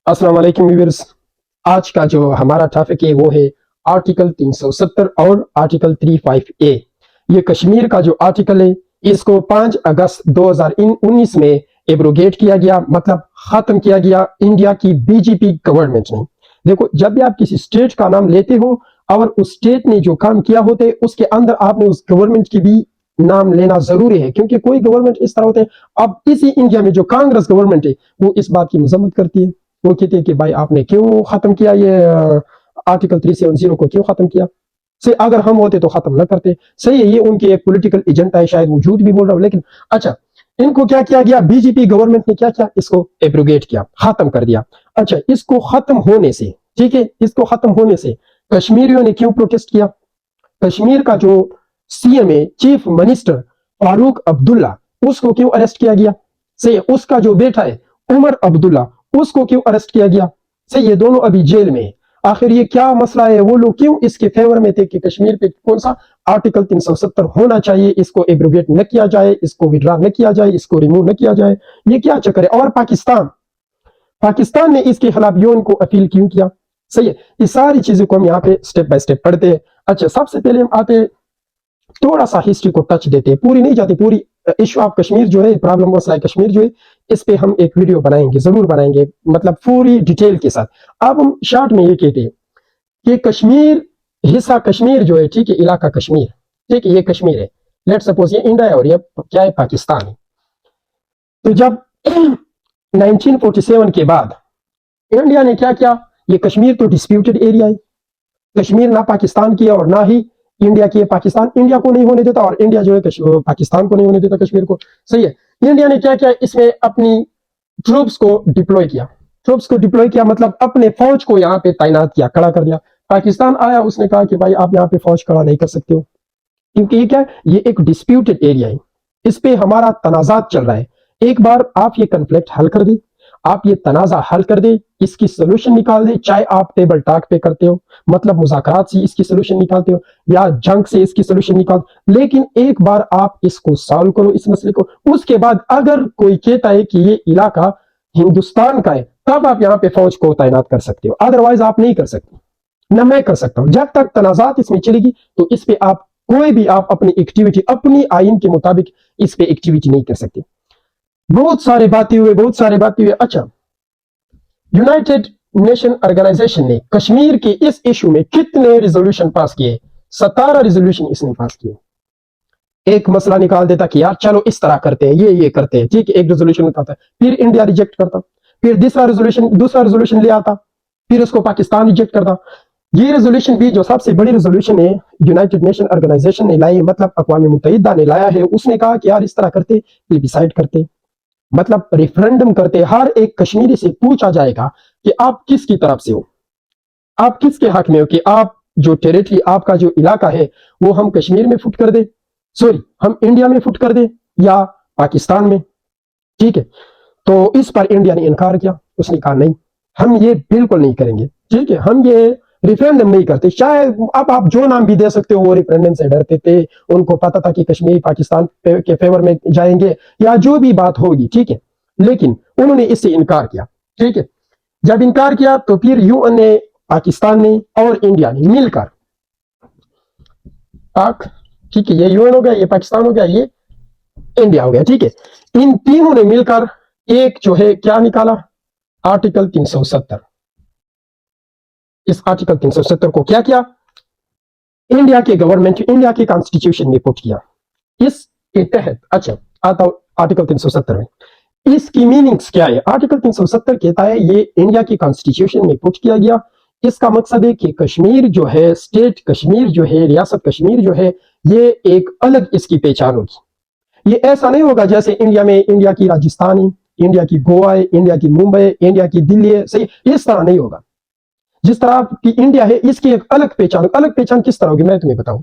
अस्सलाम वालेकुम व्यूअर्स। आज का जो हमारा टॉपिक है वो है आर्टिकल 370 और आर्टिकल 35A। ये कश्मीर का जो आर्टिकल है इसको 5 अगस्त 2019 में एब्रोगेट किया गया, मतलब खत्म किया गया इंडिया की बीजेपी गवर्नमेंट ने। देखो, जब भी आप किसी स्टेट का नाम लेते हो और उस स्टेट ने जो काम किया होते उसके अंदर आपने उस गवर्नमेंट की भी नाम लेना जरूरी है, क्योंकि कोई गवर्नमेंट इस तरह होते हैं। अब इसी इंडिया में जो कांग्रेस गवर्नमेंट है वो इस बात की मजम्मत करती है। वो कहते हैं कि भाई आपने क्यों खत्म किया ये आर्टिकल 370 को, क्यों खत्म किया? से अगर हम होते तो खत्म न करते। सही है, ये उनकी एक पॉलिटिकल एजेंडा है, शायद वो झूठ भी बोल रहा हूं, लेकिन अच्छा, इनको क्या किया गया? बीजेपी गवर्नमेंट ने क्या किया? इसको एब्रोगेट किया, खत्म कर दिया। अच्छा, इसको खत्म होने से, ठीक है, इसको खत्म होने से कश्मीरियों ने क्यों प्रोटेस्ट किया? कश्मीर का जो सीएम है, चीफ मिनिस्टर फारूक अब्दुल्ला, उसको क्यों अरेस्ट किया गया? सही है, उसका जो बेटा है उमर अब्दुल्ला, उसको क्यों अरेस्ट किया गया? सही, ये दोनों अभी जेल में है। आखिर ये क्या मसला है? वो लोग क्यों इसके फेवर में थे कि कश्मीर पे कौन सा आर्टिकल 370 होना चाहिए, इसको एब्रोगेट न किया जाए, इसको विड्रा न किया जाए, इसको रिमूव न किया जाए? ये क्या चक्कर है? और पाकिस्तान पाकिस्तान ने इसके खिलाफ यूएन को अपील क्यों किया? सही है, ये सारी चीजों को हम यहाँ पे स्टेप बाय स्टेप पढ़ते हैं। अच्छा, सबसे पहले हम आते थोड़ा सा हिस्ट्री को टच देते हैं, पूरी नहीं जाती, पूरी इशू ऑफ कश्मीर जो है, प्रॉब्लम मसला कश्मीर जो है, इस पे हम एक वीडियो बनाएंगे, जरूर बनाएंगे, मतलब पूरी डिटेल के साथ। अब हम शॉर्ट में ये कहते हैं कि कश्मीर, हिस्सा कश्मीर जो है, ठीक है, इलाका कश्मीर, ठीक है, ये कश्मीर है। लेट सपोज ये इंडिया है और ये क्या है? पाकिस्तान है। तो जब 1947 के बाद इंडिया ने क्या किया? ये कश्मीर तो डिस्प्यूटेड एरिया है, कश्मीर ना पाकिस्तान की है और ना ही इंडिया की है। पाकिस्तान इंडिया को नहीं होने देता और इंडिया जो है पाकिस्तान को नहीं होने देता कश्मीर को। सही है, इंडिया ने क्या किया? इसमें अपनी ट्रूप्स को डिप्लॉय किया। ट्रूप्स को डिप्लॉय किया मतलब अपने फौज को यहाँ पे तैनात किया, खड़ा कर दिया। पाकिस्तान आया, उसने कहा कि भाई आप यहाँ पे फौज खड़ा नहीं कर सकते हो, क्योंकि ये क्या है? ये एक डिस्प्यूटेड एरिया है, इस पे हमारा तनाजात चल रहा है। एक बार आप ये कन्फ्लिक्ट हल कर दे, आप ये तनाजा हल कर दे, इसकी सोल्यूशन निकाल दे, चाहे आप टेबल टॉक पे करते हो, मतलब मुज़ाकरात से इसकी सोल्यूशन निकालते हो या जंग से इसकी सोल्यूशन निकाल, लेकिन एक बार आप इसको सॉल्व करो, इस मसले को। उसके बाद अगर कोई कहता है कि ये इलाका हिंदुस्तान का है, तब आप यहाँ पे फौज को तैनात कर सकते हो, अदरवाइज आप नहीं कर सकते, न मैं कर सकता हूं। जब तक तनाजात इसमें चलेगी तो इस पे आप कोई भी आप अपनी एक्टिविटी अपनी आइन के मुताबिक इस पे एक्टिविटी नहीं कर सकते। बहुत सारे बातें हुए, बहुत सारे बातें हुए। अच्छा, यूनाइटेड नेशन ऑर्गेनाइजेशन ने कश्मीर के इस इशू में कितने रिजोल्यूशन पास किए? 17 रिजोल्यूशन इसने पास किए। एक मसला निकाल देता कि यार चलो इस तरह करते हैं, ये करते हैं, ठीक है, एक रेजोल्यूशन निकालता है, फिर इंडिया रिजेक्ट करता, फिर दूसरा रेजोल्यूशन ले आता, फिर उसको पाकिस्तान रिजेक्ट करता। ये रेजोल्यूशन भी जो सबसे बड़ी रेजोल्यूशन है यूनाइटेड नेशन ऑर्गेनाइजेशन ने लाई, मतलब अक़वाम मुत्तहिदा ने लाया है, उसने कहा कि यार इस तरह करते, प्लेबिसाइड करते, मतलब रेफरेंडम करते, हर एक कश्मीरी से पूछा जाएगा कि आप किसकी तरफ से हो, आप किसके हक में हो, कि आप जो टेरिटरी, आपका जो इलाका है, वो हम कश्मीर में फुट कर दे, सॉरी हम इंडिया में फुट कर दे या पाकिस्तान में, ठीक है। तो इस पर इंडिया ने इनकार किया, उसने कहा नहीं, हम ये बिल्कुल नहीं करेंगे, ठीक है, हम ये रेफरेंडम नहीं करते। शायद अब आप जो नाम भी दे सकते हो, वो रेफरेंडम से डरते थे, उनको पता था कि कश्मीर पाकिस्तान के फेवर में जाएंगे या जो भी बात होगी, ठीक है, लेकिन उन्होंने इससे इनकार किया, ठीक है। जब इनकार किया तो फिर यूएन ने, पाकिस्तान ने और इंडिया ने मिलकर, पाक, ठीक है, ये यूएन हो गया, ये पाकिस्तान हो गया, ये इंडिया हो गया, ठीक है, इन तीनों ने मिलकर एक जो है क्या निकाला? आर्टिकल 370। इस आर्टिकल 370 को क्या किया? इंडिया के गवर्नमेंट, इंडिया के कॉन्स्टिट्यूशन में पुट किया। इसके तहत, अच्छा आता हूं आर्टिकल 370 में, इसकी मीनिंग्स क्या है? आर्टिकल 370 कहता है ये इंडिया की कॉन्स्टिट्यूशन में पुट किया गया। इसका मकसद है कि कश्मीर जो है, स्टेट कश्मीर जो है, रियासत कश्मीर जो है, ये एक अलग इसकी पहचान होगी। ये ऐसा नहीं होगा जैसे इंडिया में इंडिया की राजस्थान है, इंडिया की गोवा है, इंडिया की मुंबई है, इंडिया की दिल्ली है, सही, इस तरह नहीं होगा। जिस तरह की इंडिया है, इसकी एक अलग पहचान। अलग पहचान किस तरह होगी मैं तुम्हें बताऊं।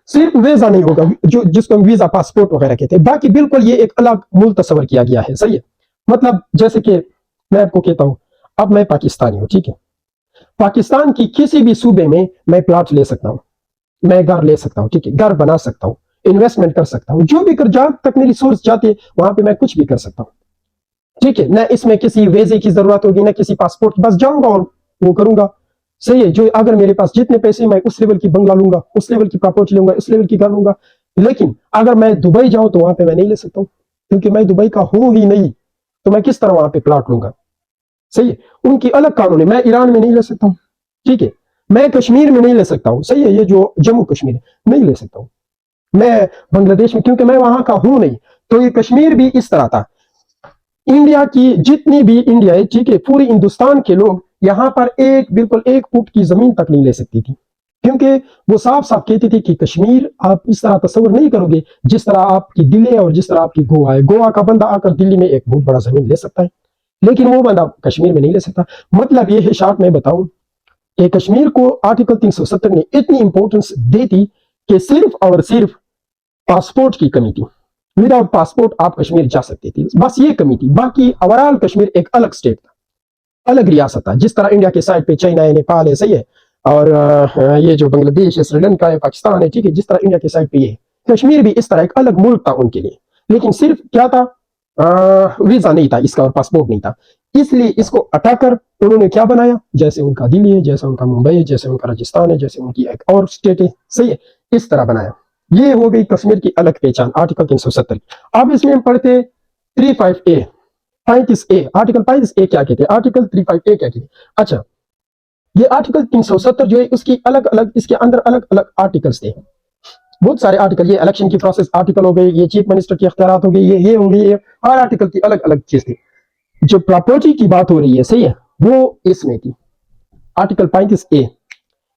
सिर्फ वीजा नहीं होगा, जो जिसको हम वीजा पासपोर्ट वगैरह कहते हैं, बाकी बिल्कुल ये एक अलग मुल्क तस्वर किया गया है, सही है। मतलब जैसे कि मैं आपको कहता हूं, अब मैं पाकिस्तानी हूं, ठीक है, पाकिस्तान की किसी भी सूबे में मैं प्लॉट ले सकता हूं, मैं घर ले सकता हूं, ठीक है, घर बना सकता हूं, इन्वेस्टमेंट कर सकता हूं, जो भी कर, जहां तक मेरी सोर्स जाती है वहां पे मैं कुछ भी कर सकता हूं। ठीक है, न इसमें किसी वीजे की जरूरत होगी, न किसी पासपोर्ट की, बस जाऊंगा और वो करूंगा। सही है, जो अगर मेरे पास जितने पैसे, मैं उस लेवल की बंगला लूंगा, उस लेवल की प्रॉपर्टी लूंगा, उस लेवल की घर लूंगा। लेकिन अगर मैं दुबई जाऊं तो वहां पे मैं नहीं ले सकता हूं, क्योंकि मैं दुबई का हूं ही नहीं, तो मैं किस तरह वहां पे प्लॉट लूंगा। सही है, उनकी अलग कानून है। मैं ईरान में नहीं ले सकता हूँ, ठीक है, मैं कश्मीर में नहीं ले सकता हूँ। सही है, ये जो जम्मू कश्मीर है नहीं ले सकता हूँ मैं बांग्लादेश में, क्योंकि मैं वहां का हूं नहीं। तो ये कश्मीर भी इस तरह था। इंडिया की जितनी भी इंडिया है, ठीक है, पूरी हिंदुस्तान के लोग यहां पर बिल्कुल 1 फुट की जमीन तक नहीं ले सकती थी, क्योंकि वो साफ साफ कहती थी कि कश्मीर आप इस तरह तस्वर नहीं करोगे जिस तरह आपकी दिल्ली है और जिस तरह आपकी गोवा है। गोवा का बंदा आकर दिल्ली में एक बहुत बड़ा जमीन ले सकता है, लेकिन वो बंदा कश्मीर में नहीं ले सकता। मतलब ये है, शॉर्ट में बताऊं कि कश्मीर को आर्टिकल 370 ने इतनी इंपॉर्टेंस दी थी कि सिर्फ और सिर्फ पासपोर्ट की कमी थी। विदाउट पासपोर्ट आप कश्मीर जा सकते थे, बस ये कमी थी। बाकी ओवरऑल कश्मीर एक अलग स्टेट था, अलग रियासत था। जिस तरह इंडिया के साइड पे चाइना है, नेपाल है, सही है, और ये जो बांग्लादेश है, श्रीलंका है, पाकिस्तान है, ठीक है, जिस तरह इंडिया के साइड पे ये कश्मीर भी इस तरह एक अलग मुल्क था उनके लिए। लेकिन सिर्फ क्या था, वीजा नहीं था इसका और पासपोर्ट नहीं था, इसलिए इसको हटाकर उन्होंने क्या बनाया, जैसे उनका दिल्ली है, जैसे उनका मुंबई है, जैसे उनका राजस्थान है, जैसे उनकी एक और स्टेट है, सही है, इस तरह बनाया। ये हो गई कश्मीर की अलग पहचान, आर्टिकल 370। अब इसमें हम पढ़ते 35A, 35A, आर्टिकल 35A क्या कहते हैं, आर्टिकल 35A क्या कहते हैं। अच्छा, ये आर्टिकल 370 जो है उसकी अलग अलग, इसके अंदर अलग अलग आर्टिकल्स थे, बहुत सारे आर्टिकल। ये इलेक्शन की प्रोसेस आर्टिकल हो गई, ये चीफ मिनिस्टर की अख्तियारात हो गई, ये हो गई, ये हर आर्टिकल की अलग अलग चीज थी। जो प्रॉपर्टी की बात हो रही है, सही है, वो इसमें थी आर्टिकल 35A।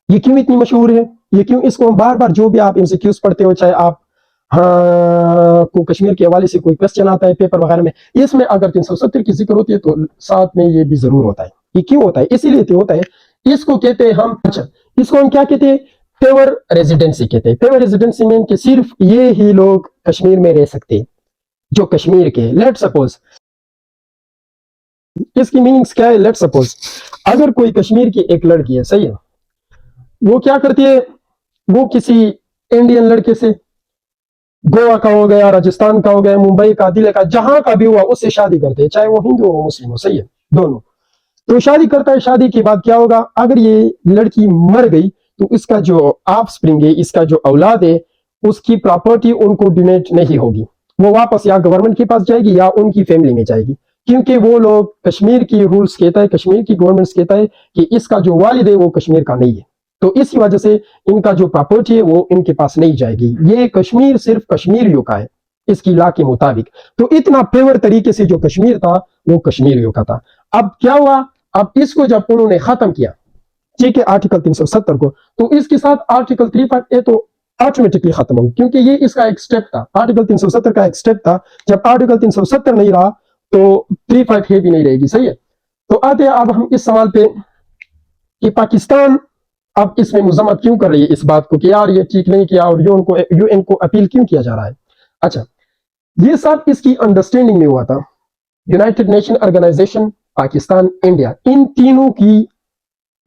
ये क्यों इतनी मशहूर है, ये क्यों इसको बार बार जो भी आप एमसीक्यूज पढ़ते हो, चाहे आप हाँ को कश्मीर के हवाले से कोई क्वेश्चन आता है पेपर वगैरह में, इसमें अगर 370 की जिक्र होती है तो साथ में ये भी जरूर होता है। ये क्यों होता है, इसीलिए तो होता है। इसको कहते हैं हम, अच्छा, इसको हम क्या कहते हैं, फेवर रेजिडेंसी कहते हैं। फेवर रेजिडेंसी में कि सिर्फ ये ही लोग कश्मीर में रह सकते हैं जो कश्मीर के। लेट सपोज, इसकी मीनिंग्स क्या है, लेट सपोज अगर कोई कश्मीर की एक लड़की है, सही है, वो क्या करती है, वो किसी इंडियन लड़के से, गोवा का हो गया, राजस्थान का हो गया, मुंबई का, दिल्ली का, जहां का भी हुआ उससे शादी करते हैं, चाहे वो हिंदू हो मुस्लिम हो, सही है, दोनों। तो शादी करता है, शादी के बाद क्या होगा, अगर ये लड़की मर गई तो इसका जो ऑफ स्प्रिंग है, इसका जो औलाद है, उसकी प्रॉपर्टी उनको डोनेट नहीं होगी। वो वापस या गवर्नमेंट के पास जाएगी या उनकी फैमिली में जाएगी, क्योंकि वो लोग, कश्मीर की रूल्स कहता है, कश्मीर की गवर्नमेंट कहता है कि इसका जो वालिद है वो कश्मीर का नहीं है, तो इसी वजह से इनका जो प्रॉपर्टी है वो इनके पास नहीं जाएगी। ये कश्मीर सिर्फ कश्मीरियों का है इसकी लॉ के मुताबिक। तो इतना फेवर तरीके से जो कश्मीर था वो कश्मीरियों का था। अब क्या हुआ, अब इसको जब उन्होंने खत्म किया, ठीक है, आर्टिकल 370 को, तो इसके साथ आर्टिकल 35A तो ऑटोमेटिकली खत्म हो, क्योंकि ये इसका एक स्टेप था, आर्टिकल 370 का एक स्टेप था। जब आर्टिकल 370 नहीं रहा तो 35A भी नहीं रहेगी, सही है। तो आते हैं अब हम इस सवाल पे कि पाकिस्तान अब इसमें मजम्मत क्यों कर रही है इस बात को कि यार ये ठीक नहीं किया, और यूएन को अपील क्यों किया जा रहा है। अच्छा, ये सब इसकी अंडरस्टैंडिंग में हुआ था। United Nation organisation, Pakistan, India, इन तीनों की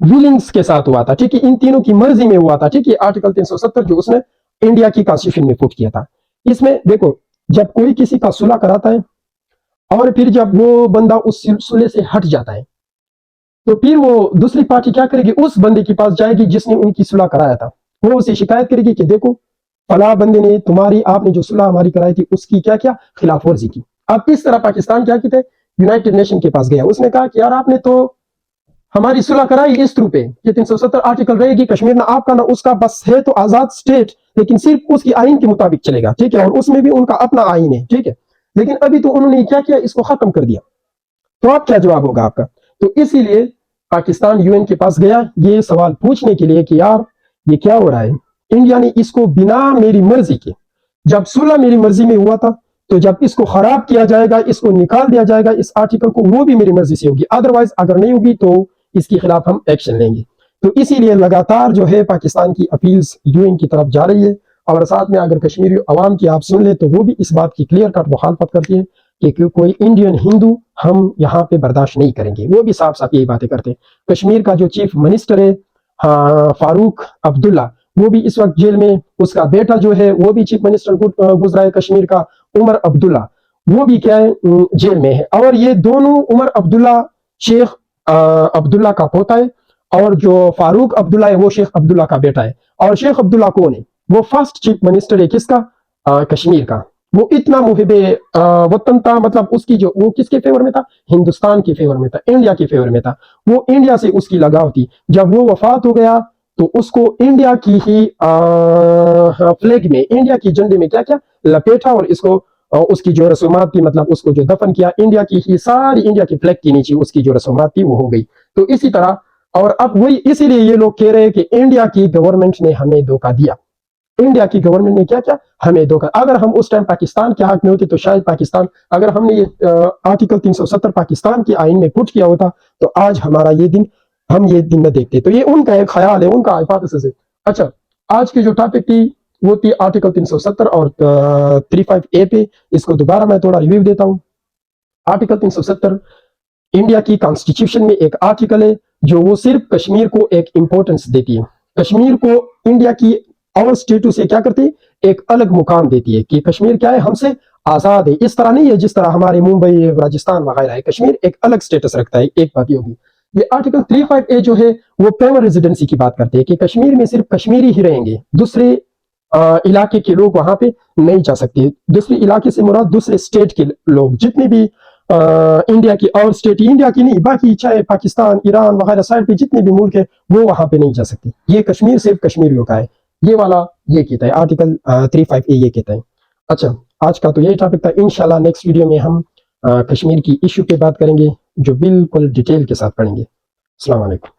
विलिंग्स के साथ हुआ था, ठीक है, इन तीनों की मर्जी में हुआ था, ठीक है। आर्टिकल 370 जो उसने इंडिया की कॉन्स्टिट्यूशन में पुट किया था, इसमें देखो, जब कोई किसी का सुलह कराता है और फिर जब वो बंदा उस सुलह से हट जाता है, तो फिर वो दूसरी पार्टी क्या करेगी, उस बंदे के पास जाएगी जिसने उनकी सुलह कराया था, वो उसे शिकायत करेगी कि देखो फला बंदे ने आपने जो सुलह हमारी कराई थी उसकी क्या क्या खिलाफ वर्जी की। अब इस तरह पाकिस्तान क्या कहते हैं, यूनाइटेड नेशन के पास गया, उसने कहा कि यार आपने तो हमारी सुलह कराई इस थ्रू पे कि 370 आर्टिकल रहेगी, कश्मीर ना आपका ना उसका, बस है तो आजाद स्टेट, लेकिन सिर्फ उसकी आइन के मुताबिक चलेगा, ठीक है, और उसमें भी उनका अपना आइन है, ठीक है। लेकिन अभी तो उन्होंने क्या किया, इसको खत्म कर दिया। तो आप क्या जवाब होगा आपका। तो इसीलिए पाकिस्तान यूएन के पास गया ये सवाल पूछने के लिए कि यार ये क्या हो रहा है। इंडिया ने इसको बिना मेरी मर्जी के, जब सुलह मेरी मर्जी में हुआ था, तो जब इसको खराब किया जाएगा, इसको निकाल दिया जाएगा इस आर्टिकल को, वो भी मेरी मर्जी से होगी, अदरवाइज अगर नहीं होगी तो इसके खिलाफ हम एक्शन लेंगे। तो इसीलिए लगातार जो है पाकिस्तान की अपील्स यूएन की तरफ जा रही है। और साथ में अगर कश्मीरी अवाम की आप सुन ले तो वो भी इस बात की क्लियर कट मुखालफत करती है कि कोई इंडियन हिंदू हम यहाँ पे बर्दाश्त नहीं करेंगे। वो भी साफ साफ यही बातें करते हैं। कश्मीर का जो चीफ मिनिस्टर है फारूक अब्दुल्ला, वो भी इस वक्त जेल में, उसका बेटा जो है वो भी चीफ मिनिस्टर गुजरा है कश्मीर का, उमर अब्दुल्ला, وہ بھی کیا ہے جیل میں ہے. اور یہ دونوں عمر عبداللہ شیخ عبداللہ کا پوتا ہے, اور جو فاروق عبداللہ ہے وہ شیخ عبداللہ کا بیٹا ہے. اور شیخ عبداللہ کون ہے؟ وہ فرسٹ چیف منسٹر ہے کس کا؟ کشمیر کا. وہ اتنا محب وطن تھا, مطلب اس کی جو وہ کس کے فیور میں تھا؟ ہندوستان کے فیور میں تھا, انڈیا کے فیور میں تھا. وہ انڈیا سے اس کی لگاؤ تھی. جب وہ وفات ہو گیا تو اس کو انڈیا کی ہی فلیگ میں, انڈیا کی جھنڈے میں کیا کیا لپیٹا, اور اس کو اس کی جو رسومات تھی, مطلب اس کو جو دفن کیا انڈیا کی ہی, ساری انڈیا کی فلیگ کے نیچے اس کی جو رسومات تھی وہ ہو گئی. تو اسی طرح, اور اب وہی اسی لیے یہ لوگ کہہ رہے ہیں کہ انڈیا کی گورنمنٹ نے ہمیں دھوکہ دیا. انڈیا کی گورنمنٹ نے کیا کیا ہمیں دھوکہ. اگر ہم اس ٹائم پاکستان کے حق میں ہوتے تو شاید پاکستان, اگر ہم نے یہ آرٹیکل 370 پاکستان کے آئین میں پٹ کیا ہوتا تو آج ہمارا یہ دن, ہم یہ دن نہ دیکھتے. تو یہ ان کا ایک خیال ہے, ان کا ہائپوتھیسس ہے. اچھا, آج کی جو ٹاپک تھی وہ تھی آرٹیکل 370 اور 35A پہ. اس کو دوبارہ میں تھوڑا ریویو دیتا ہوں. آرٹیکل 370 انڈیا کی کانسٹیٹیوشن میں ایک آرٹیکل ہے جو وہ صرف کشمیر کو ایک امپورٹنس دیتی ہے. کشمیر کو انڈیا کی اور اسٹیٹو سے کیا کرتی ہے, ایک الگ مقام دیتی ہے کہ کشمیر کیا ہے, ہم سے آزاد ہے. اس طرح نہیں ہے جس طرح ہمارے ممبئی, راجستھان وغیرہ ہے. کشمیر ایک الگ اسٹیٹس رکھتا ہے. ایک بات یہ ہوگی. یہ آرٹیکل 35A جو ہے وہ پیور ریزیڈنسی کی بات کرتے ہیں کہ کشمیر میں صرف کشمیری ہی رہیں گے, دوسرے علاقے کے لوگ وہاں پہ نہیں جا سکتے. دوسرے علاقے سے مراد دوسرے اسٹیٹ کے لوگ, جتنے بھی انڈیا کی اور اسٹیٹ, انڈیا کی نہیں باقی چاہے پاکستان, ایران وغیرہ سائڈ پہ جتنے بھی ملک ہے وہ وہاں پہ نہیں جا سکتے. یہ کشمیر صرف کشمیریوں کا ہے. یہ والا یہ کہتا ہے آرٹیکل 35A یہ کہتا ہے. اچھا, آج کا تو یہی ٹاپک تھا. انشاءاللہ نیکسٹ ویڈیو میں ہم کشمیر کی ایشو پہ بات کریں گے جو بالکل ڈیٹیل کے ساتھ پڑھیں گے. السلام علیکم.